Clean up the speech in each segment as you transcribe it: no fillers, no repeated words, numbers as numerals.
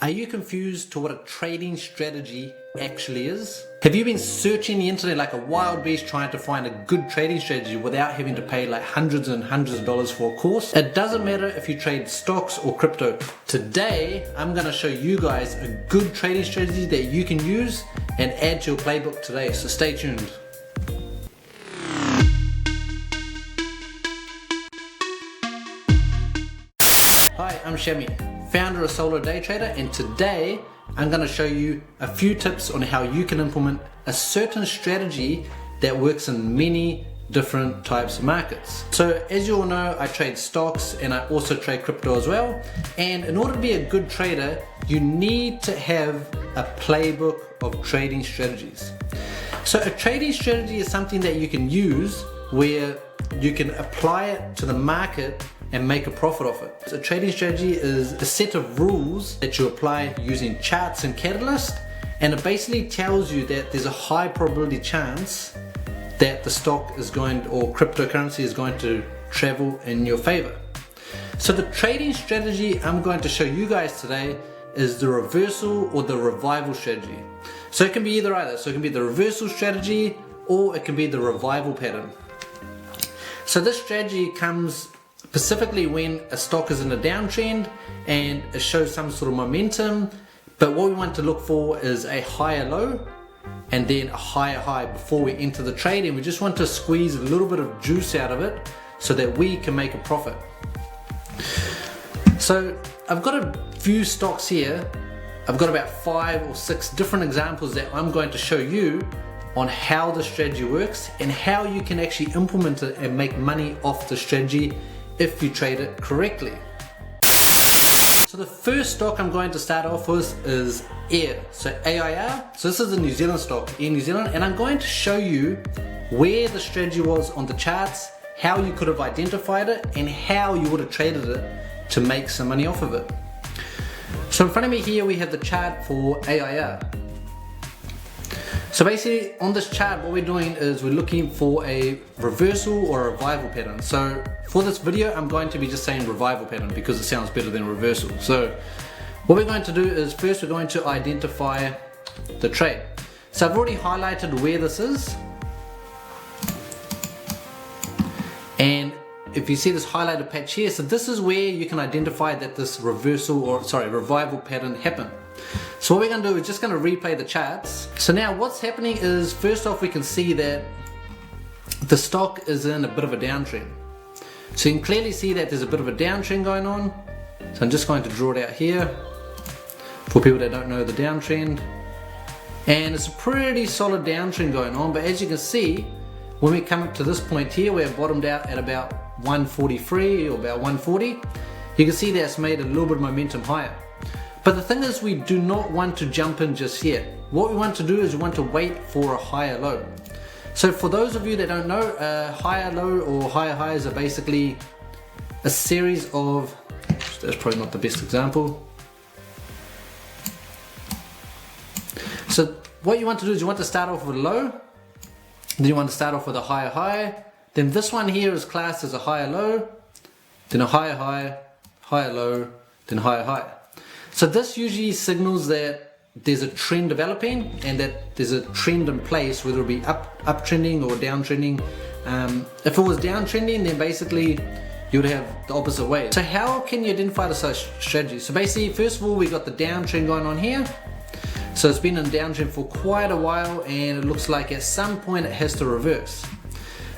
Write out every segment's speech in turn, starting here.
Are you confused to what a trading strategy actually is? Have you been searching the internet like a wild beast trying to find a good trading strategy without having to pay like hundreds and hundreds of dollars for a course? It doesn't matter if you trade stocks or crypto. Today, I'm going to show you guys a good trading strategy that you can use and add to your playbook today, so stay tuned. Hi, I'm Shami, founder of Solo Day Trader, and today I'm going to show you a few tips on how you can implement a certain strategy that works in many different types of markets. So as you all know, I trade stocks and I also trade crypto as well, and in order to be a good trader you need to have a playbook of trading strategies. So a trading strategy is something that you can use where you can apply it to the market and make a profit off it. So a trading strategy is a set of rules that you apply using charts and catalysts, and it basically tells you that there's a high probability chance that the stock is going, or cryptocurrency is going to travel in your favor. So the trading strategy I'm going to show you guys today is the reversal or the revival strategy. So it can be either. So it can be the reversal strategy or it can be the revival pattern. So this strategy comes specifically when a stock is in a downtrend and it shows some sort of momentum, but what we want to look for is a higher low and then a higher high before we enter the trade, and we just want to squeeze a little bit of juice out of it so that we can make a profit. So I've got a few stocks here. I've got about 5 or 6 different examples that I'm going to show you on how the strategy works and how you can actually implement it and make money off the strategy if you trade it correctly. So the first stock I'm going to start off with is AIR, so AIR. So this is a New Zealand stock, Air New Zealand, and I'm going to show you where the strategy was on the charts, how you could have identified it, and how you would have traded it to make some money off of it. So in front of me here we have the chart for AIR. So basically on this chart what we're doing is we're looking for a reversal or a revival pattern. So for this video I'm going to be just saying revival pattern because it sounds better than reversal. So what we're going to do is first we're going to identify the trade. So I've already highlighted where this is, and if you see this highlighted patch here, so this is where you can identify that this revival pattern happened. So what we're going to do is just going to replay the charts. So now what's happening is, first off we can see that the stock is in a bit of a downtrend. So you can clearly see that there's a bit of a downtrend going on. So I'm just going to draw it out here for people that don't know the downtrend. And it's a pretty solid downtrend going on, but as you can see, when we come up to this point here, we're bottomed out at about 143 or about 140. You can see that's made a little bit of momentum higher. But the thing is, we do not want to jump in just yet. What we want to do is we want to wait for a higher low. So for those of you that don't know, higher low or higher highs are basically a series of, that's probably not the best example. So what you want to do is you want to start off with a low, then you want to start off with a higher high, then this one here is classed as a higher low, then a higher high, higher low, then higher high. So this usually signals that there's a trend developing and that there's a trend in place, whether it be uptrending or downtrending. If it was downtrending, then basically you would have the opposite way. So how can you identify the strategy? So basically, first of all, we got the downtrend going on here. So it's been in downtrend for quite a while, and it looks like at some point it has to reverse.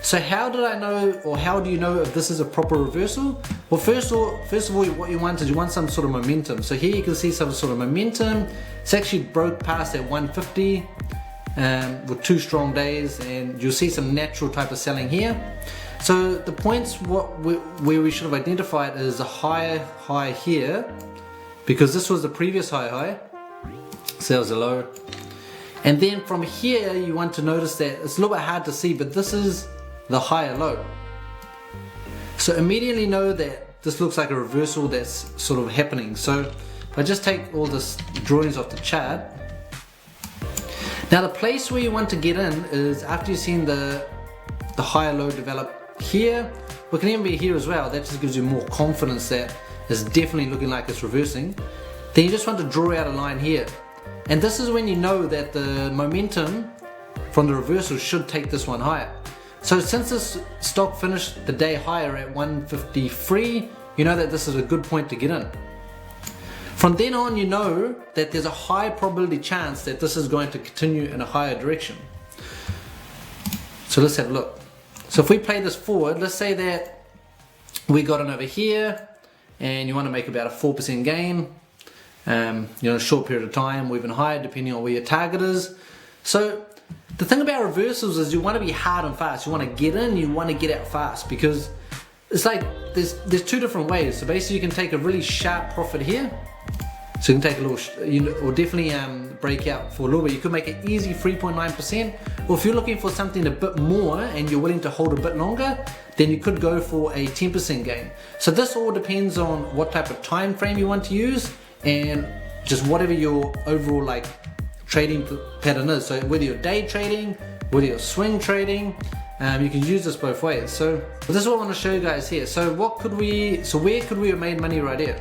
So how did I know, or how do you know if this is a proper reversal? Well, first of all, what you want is you want some sort of momentum. So here you can see some sort of momentum. It's actually broke past at 150 with 2 strong days, and you'll see some natural type of selling here. So the points where we should have identified is a higher high here, because this was the previous high. So that was a low. And then from here you want to notice that it's a little bit hard to see, but this is the higher low. So immediately know that this looks like a reversal that's sort of happening. So if I just take all this drawings off the chart, now the place where you want to get in is after you've seen the higher low develop here, it can even be here as well. That just gives you more confidence that it's definitely looking like it's reversing. then you just want to draw out a line here. And this is when you know that the momentum from the reversal should take this one higher. So since this stock finished the day higher at 153, you know that this is a good point to get in. From then on, you know that there's a high probability chance that this is going to continue in a higher direction. So let's have a look. So if we play this forward, let's say that we got in over here and you want to make about a 4% gain, a short period of time or even higher depending on where your target is. So the thing about reversals is you want to be hard and fast. You want to get in, you want to get out fast, because it's like there's two different ways. So basically you can take a really sharp profit here. So you can take a little, or definitely break out for a little bit. You could make it easy 3.9%. Or if you're looking for something a bit more and you're willing to hold a bit longer, then you could go for a 10% gain. So this all depends on what type of time frame you want to use and just whatever your overall trading pattern is. So whether you're day trading, whether you're swing trading, you can use this both ways. So this is what I want to show you guys here. So where could we have made money right here?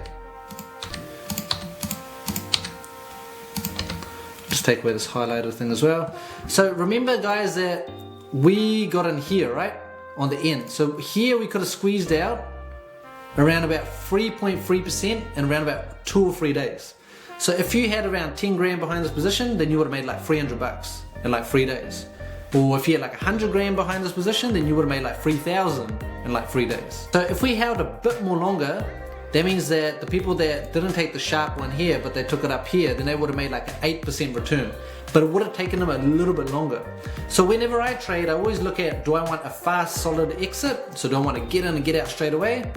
Just take away this highlighter thing as well. So remember guys that we got in here, right? On the end. So here we could have squeezed out around about 3.3% in around about 2 or 3 days. So if you had around 10 grand behind this position, then you would have made like 300 bucks in like 3 days. Or if you had like 100 grand behind this position, then you would have made like 3,000 in like 3 days. So if we held a bit more longer, that means that the people that didn't take the sharp one here, but they took it up here, then they would have made like an 8% return. But it would have taken them a little bit longer. So whenever I trade, I always look at, do I want a fast, solid exit? So do I want to get in and get out straight away?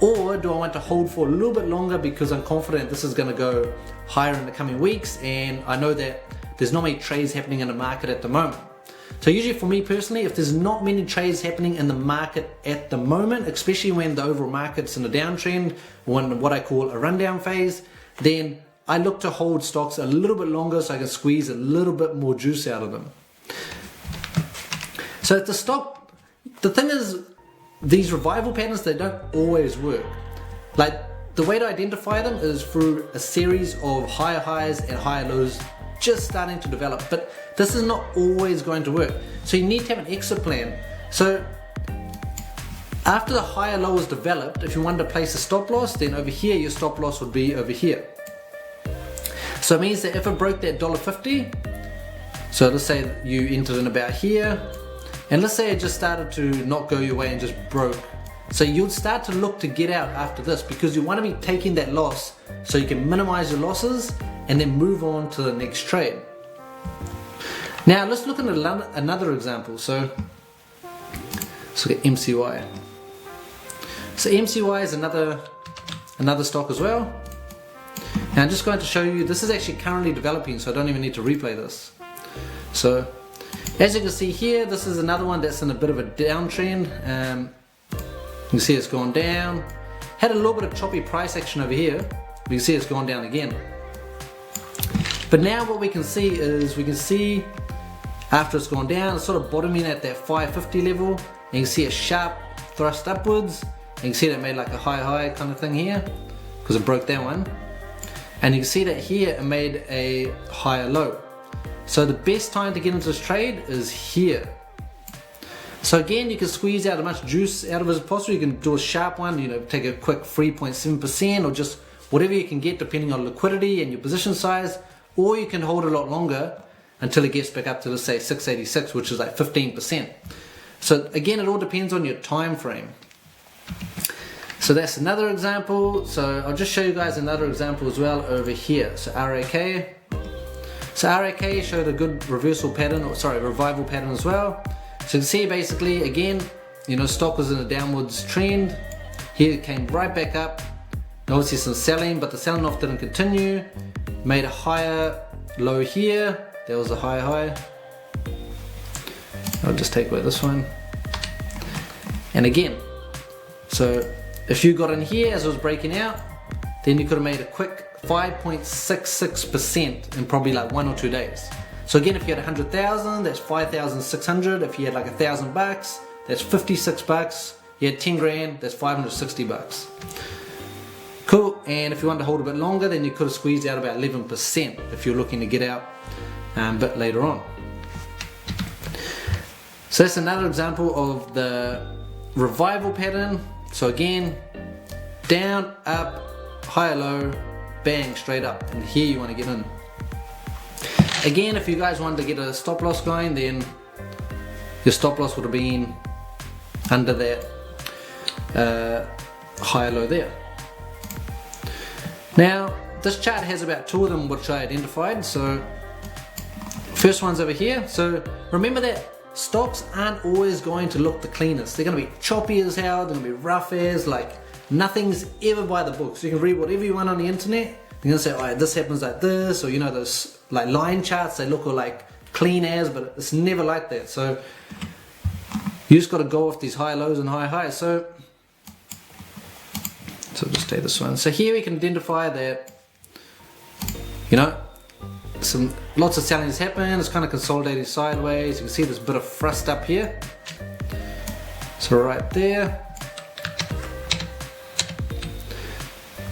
Or do I want to hold for a little bit longer because I'm confident this is going to go higher in the coming weeks and I know that there's not many trades happening in the market at the moment. So usually for me personally, if there's not many trades happening in the market at the moment, especially when the overall market's in a downtrend or in what I call a rundown phase, then I look to hold stocks a little bit longer so I can squeeze a little bit more juice out of them. So the thing is, these revival patterns, they don't always work. Like the way to identify them is through a series of higher highs and higher lows just starting to develop, but this is not always going to work. So you need to have an exit plan. So after the higher low is developed, if you wanted to place a stop loss, then over here your stop loss would be over here. So it means that if it broke that $1.50, so let's say you entered in about here, and let's say it just started to not go your way and just broke. So you'll start to look to get out after this because you want to be taking that loss so you can minimize your losses and then move on to the next trade. Now let's look at another example. So let's look at MCY. So MCY is another stock as well. Now I'm just going to show you, this is actually currently developing, so I don't even need to replay this. So as you can see here, this is another one that's in a bit of a downtrend. You can see it's gone down. Had a little bit of choppy price action over here. You can see it's gone down again. But now what we can see is, we can see after it's gone down, it's sort of bottoming at that 550 level. And you can see a sharp thrust upwards. And you can see that it made like a high kind of thing here because it broke that one. And you can see that here it made a higher low. So the best time to get into this trade is here. So again, you can squeeze out as much juice out of it as possible. You can do a sharp one, take a quick 3.7% or just whatever you can get depending on liquidity and your position size, or you can hold a lot longer until it gets back up to, let's say, 686, which is like 15%. So again, it all depends on your time frame. So that's another example. So I'll just show you guys another example as well over here. So RAK. So RAK showed a good reversal pattern, or sorry, revival pattern as well. So you can see basically, again, stock was in a downwards trend. Here it came right back up. Obviously some selling, but the selling off didn't continue. Made a higher low here. There was a higher high. I'll just take away this one. And again, so if you got in here as it was breaking out, then you could have made a quick 5.66% in probably like 1 or 2 days. So again, if you had 100,000, that's 5,600. If you had like $1,000, that's 56 bucks. You had 10 grand, that's 560 bucks. Cool. and if you want to hold a bit longer, then you could have squeezed out about 11% if you're looking to get out a bit later on. So that's another example of the revival pattern. So again, down, up, high, low, bang, straight up, and here you want to get in. Again, if you guys wanted to get a stop loss going, then your stop loss would have been under that high, low there. Now, this chart has about 2 of them which I identified. So first one's over here. So remember that stocks aren't always going to look the cleanest. They're going to be choppy as hell, they're going to be rough as, like nothing's ever by the book. So you can read whatever you want on the internet. You're going to say, alright, this happens like this, or you know, those like line charts, they look all like clean as, but it's never like that. So you just got to go off these high lows and high highs. So just take this one. So here we can identify that, you know, lots of selling has happened. It's kind of consolidating sideways. You can see there's a bit of thrust up here. So right there.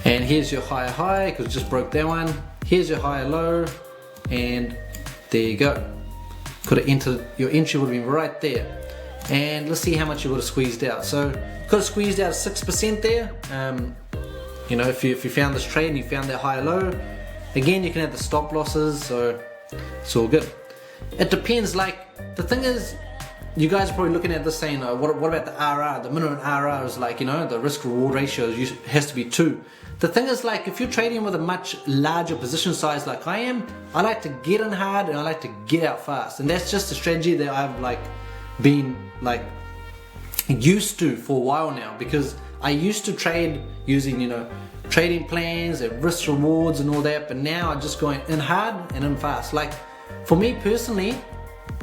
And here's your higher high, because it just broke that one. Here's your higher low, and there you go. Could have entered, your entry would have been right there. And let's see how much you would have squeezed out. So could have squeezed out 6% there. You know, if you found this trade and you found that higher low, again, you can have the stop losses, so it's all good. It depends, like, the thing is, you guys are probably looking at this saying, what about the RR? The minimum RR is like, you know, the risk reward ratio has to be 2. The thing is, like, if you're trading with a much larger position size like I am, I like to get in hard and I like to get out fast. And that's just a strategy that I've like been like used to for a while now, because I used to trade using, you know, trading plans and risk rewards and all that, but now I'm just going in hard and in fast. Like, for me personally,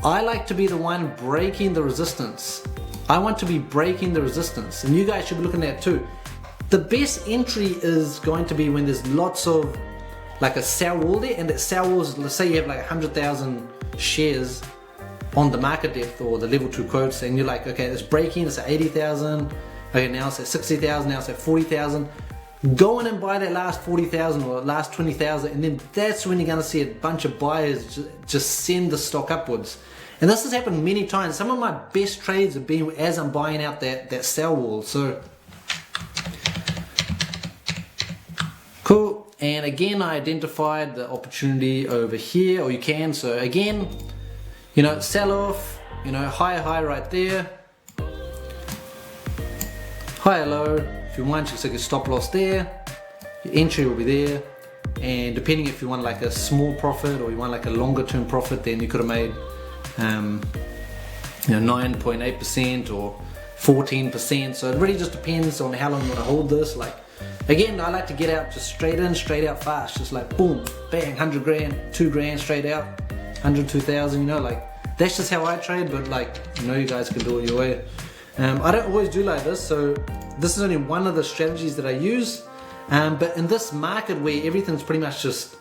I like to be the one breaking the resistance. I want to be breaking the resistance, and you guys should be looking at that too. The best entry is going to be when there's lots of like a sell wall there, and that sell wall is, let's say you have like 100,000 shares on the market depth or the level 2 quotes, and you're like, okay, it's breaking, it's at 80,000, okay, now it's at 60,000, now it's at 40,000. Go in and buy that last 40,000 or last 20,000, and then that's when you're going to see a bunch of buyers just send the stock upwards. And this has happened many times. Some of my best trades have been as I'm buying out that sell wall. So cool. And again, I identified the opportunity over here, or you can. So again, you know, sell off, you know, higher high right there, higher low. If you want, you can take a stop loss there, your entry will be there, and depending if you want like a small profit or you want like a longer term profit, then you could have made you know, 9.8% or 14%. So it really just depends on how long you want to hold this. Like, again, I like to get out just straight in, straight out fast, just like boom, bang, 100 grand, 2 grand straight out, 100, 2,000, you know, like that's just how I trade. But like, you know, you guys can do it your way. I don't always do like this, so this is only one of the strategies that I use. But in this market where everything's pretty much just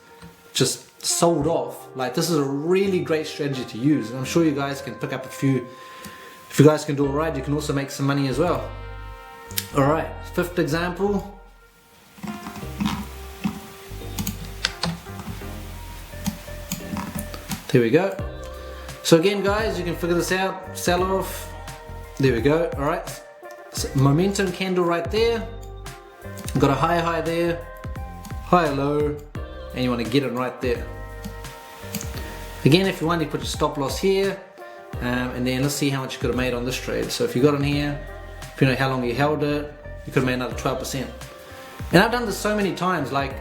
sold off, like this is a really great strategy to use. And I'm sure you guys can pick up a few. If you guys can do it right, you can also make some money as well. Alright, 5th example. There we go. So again, guys, you can figure this out. Sell off. There we go. Alright. So momentum candle right there. Got a higher high there, higher low, and you want to get it right there. Again, if you want, you put your stop loss here, and then let's see how much you could have made on this trade. So if you got in here, if you know how long you held it, you could have made another 12%. And I've done this so many times. Like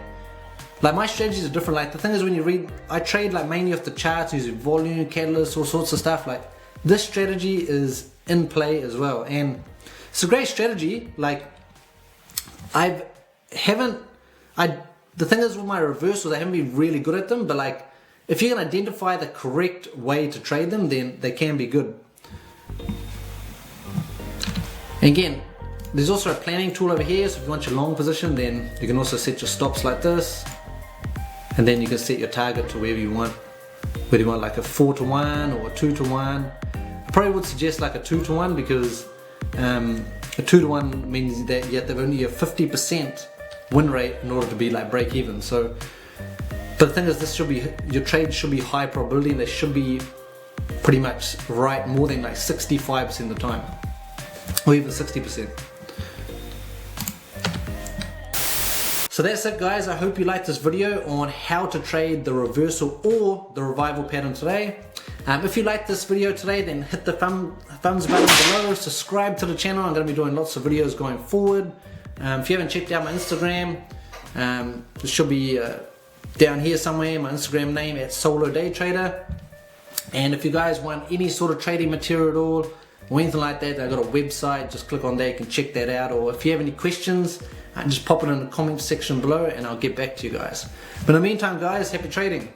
my strategies are different. Like the thing is, when you read, I trade like mainly off the charts using volume, catalysts, all sorts of stuff. Like this strategy is in play as well, and it's a great strategy. Like the thing is with my reversals, I haven't been really good at them, but like if you can identify the correct way to trade them, then they can be good. Again, there's also a planning tool over here, so if you want your long position, then you can also set your stops like this, and then you can set your target to wherever you want. Whether you want like a 4-to-1 or a 2-to-1. I probably would suggest like a 2-to-1, because a 2-to-1 means that you have only a 50% win rate in order to be like break even. So, but the thing is, this should be, your trades should be high probability, and they should be pretty much right more than like 65% of the time, or even 60%. So that's it guys, I hope you liked this video on how to trade the reversal or the revival pattern today. If you liked this video today, then hit the thumbs button below, subscribe to the channel. I'm going to be doing lots of videos going forward. If you haven't checked out my Instagram, it should be down here somewhere, my Instagram name at Solo Day Trader. And if you guys want any sort of trading material at all or anything like that, I've got a website, just click on there, you can check that out. Or if you have any questions, just pop it in the comment section below and I'll get back to you guys. But in the meantime guys, happy trading.